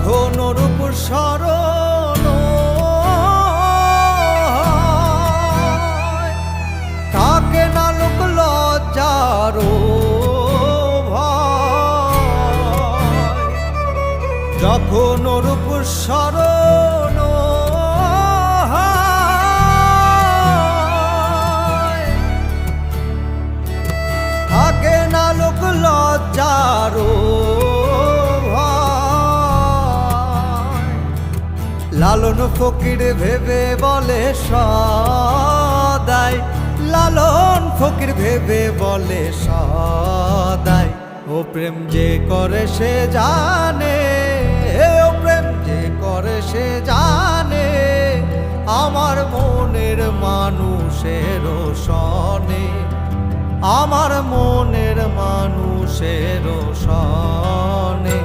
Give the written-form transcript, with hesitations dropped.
যখন রূপ স্মরণ থাকে না লোক লজ্জার ভয়, যখন রূপ স্মরণ থাকে না লোক লজ্জার লালন ফকির ভেবে বলে সদাই, লালন ফকির ভেবে বলে সদাই, ও প্রেম যে করে সে জানে, ও প্রেম যে করে সে জানে, আমার মনের মানুষের সনে, আমার মনের মানুষের সনে।